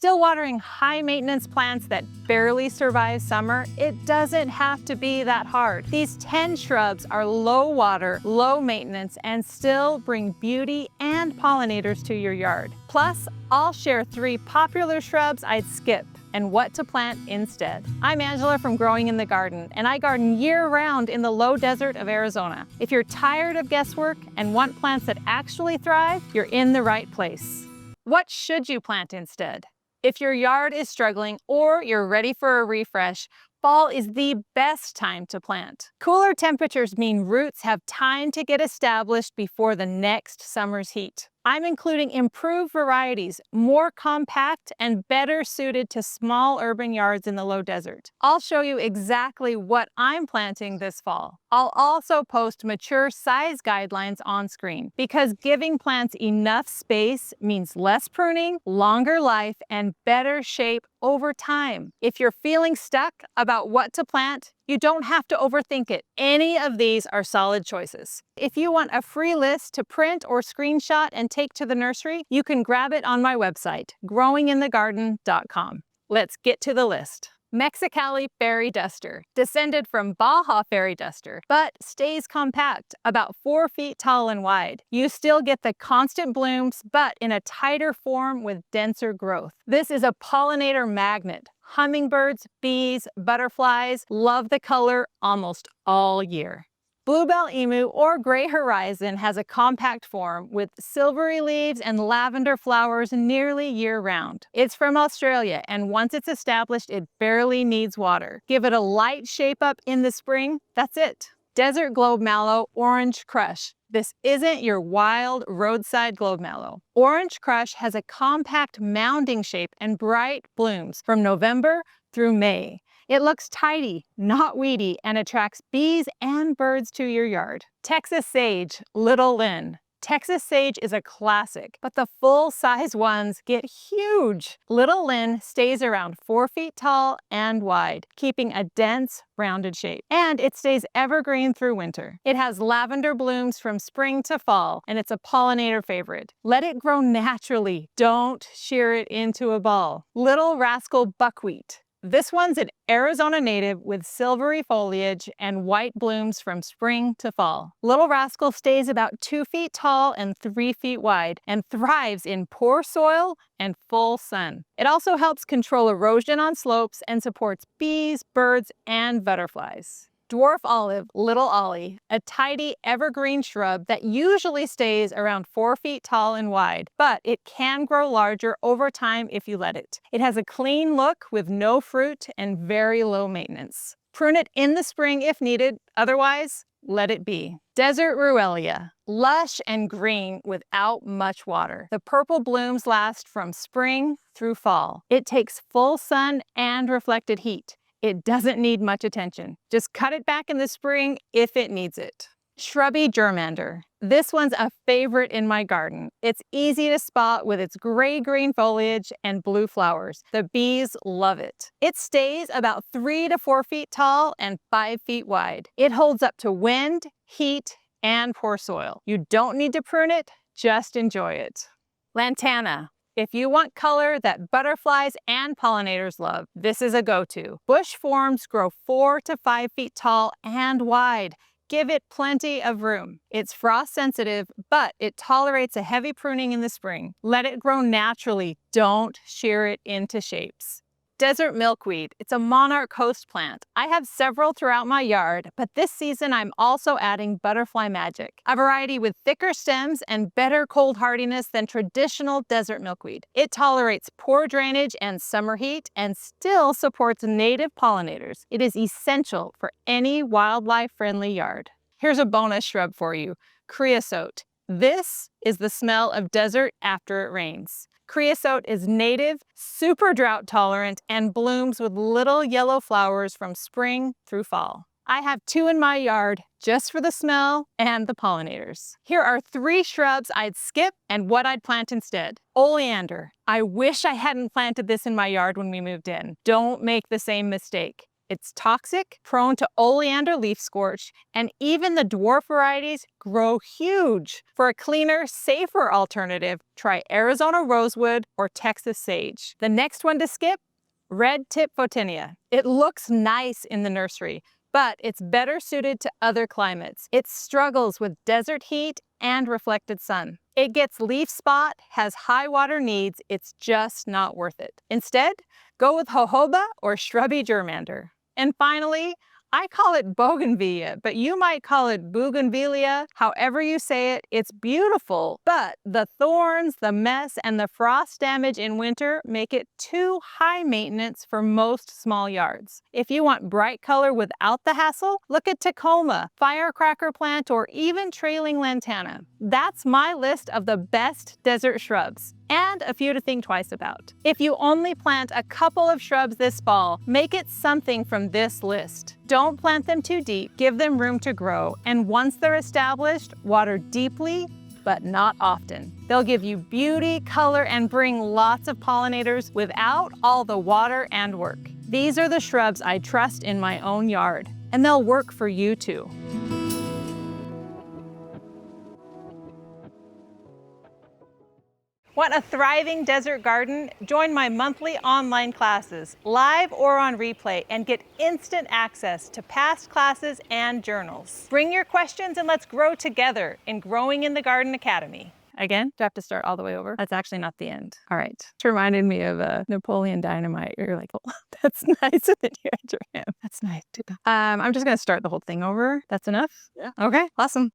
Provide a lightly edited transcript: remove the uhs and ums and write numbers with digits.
Still watering high-maintenance plants that barely survive summer? It doesn't have to be that hard. These 10 shrubs are low water, low maintenance, and still bring beauty and pollinators to your yard. Plus, I'll share 3 popular shrubs I'd skip and what to plant instead. I'm Angela from Growing in the Garden, and I garden year-round in the low desert of Arizona. If you're tired of guesswork and want plants that actually thrive, you're in the right place. What should you plant instead? If your yard is struggling or you're ready for a refresh, fall is the best time to plant. Cooler temperatures mean roots have time to get established before the next summer's heat. I'm including improved varieties, more compact and better suited to small urban yards in the low desert. I'll show you exactly what I'm planting this fall. I'll also post mature size guidelines on screen because giving plants enough space means less pruning, longer life, and better shape over time. If you're feeling stuck about what to plant, you don't have to overthink it. Any of these are solid choices. If you want a free list to print or screenshot and take to the nursery, you can grab it on my website, growinginthegarden.com. Let's get to the list. Mexicali Fairy Duster, descended from Baja Fairy Duster, but stays compact, about 4 feet tall and wide. You still get the constant blooms, but in a tighter form with denser growth. This is a pollinator magnet. Hummingbirds, bees, butterflies love the color almost all year. Blue Bell Emu or Gray Horizon has a compact form with silvery leaves and lavender flowers nearly year-round. It's from Australia, and once it's established, it barely needs water. Give it a light shape-up in the spring, that's it. Desert Globemallow Orange Crush. This isn't your wild roadside Globemallow. Orange Crush has a compact mounding shape and bright blooms from November through May. It looks tidy, not weedy, and attracts bees and birds to your yard. Texas Sage, Little Lynn. Texas Sage is a classic, but the full-size ones get huge. Little Lynn stays around 4 feet tall and wide, keeping a dense, rounded shape. And it stays evergreen through winter. It has lavender blooms from spring to fall, and it's a pollinator favorite. Let it grow naturally. Don't shear it into a ball. Little Rascal Buckwheat. This one's an Arizona native with silvery foliage and white blooms from spring to fall. Little Rascal stays about 2 feet tall and 3 feet wide and thrives in poor soil and full sun. It also helps control erosion on slopes and supports bees, birds, and butterflies. Dwarf Olive, Little Ollie, a tidy evergreen shrub that usually stays around 4 feet tall and wide, but it can grow larger over time if you let it. It has a clean look with no fruit and very low maintenance. Prune it in the spring if needed, otherwise, let it be. Desert Ruellia, lush and green without much water. The purple blooms last from spring through fall. It takes full sun and reflected heat. It doesn't need much attention. Just cut it back in the spring if it needs it. Shrubby Germander. This one's a favorite in my garden. It's easy to spot with its gray-green foliage and blue flowers. The bees love it. It stays about 3 to 4 feet tall and 5 feet wide. It holds up to wind, heat, and poor soil. You don't need to prune it, just enjoy it. Lantana. If you want color that butterflies and pollinators love, this is a go-to. Bush forms grow 4 to 5 feet tall and wide. Give it plenty of room. It's frost sensitive, but it tolerates a heavy pruning in the spring. Let it grow naturally. Don't shear it into shapes. Desert Milkweed. It's a monarch host plant. I have several throughout my yard, but this season I'm also adding Butterfly Magic, a variety with thicker stems and better cold hardiness than traditional desert milkweed. It tolerates poor drainage and summer heat and still supports native pollinators. It is essential for any wildlife-friendly yard. Here's a bonus shrub for you, Creosote. This is the smell of desert after it rains. Creosote is native, super drought tolerant, and blooms with little yellow flowers from spring through fall. I have 2 in my yard just for the smell and the pollinators. Here are 3 shrubs I'd skip and what I'd plant instead. Oleander. I wish I hadn't planted this in my yard when we moved in. Don't make the same mistake. It's toxic, prone to oleander leaf scorch, and even the dwarf varieties grow huge. For a cleaner, safer alternative, try Arizona rosewood or Texas sage. The next one to skip, red tip photinia. It looks nice in the nursery, but it's better suited to other climates. It struggles with desert heat and reflected sun. It gets leaf spot, has high water needs, it's just not worth it. Instead, go with jojoba or shrubby germander. And finally, I call it bougainvillea, but you might call it bougainvillea. However you say it, it's beautiful. But the thorns, the mess, and the frost damage in winter make it too high maintenance for most small yards. If you want bright color without the hassle, look at Tacoma, firecracker plant, or even trailing lantana. That's my list of the best desert shrubs, and a few to think twice about. If you only plant a couple of shrubs this fall, make it something from this list. Don't plant them too deep, give them room to grow, and once they're established, water deeply, but not often. They'll give you beauty, color, and bring lots of pollinators without all the water and work. These are the shrubs I trust in my own yard, and they'll work for you too. Want a thriving desert garden? Join my monthly online classes, live or on replay, and get instant access to past classes and journals. Bring your questions and let's grow together in Growing in the Garden Academy. Again, do I have to start all the way over? That's actually not the end. All right. It reminded me of Napoleon Dynamite. You're like, oh, that's nice. And then you had your hand. That's nice. I'm just going to start the whole thing over. That's enough? Yeah. Okay, awesome.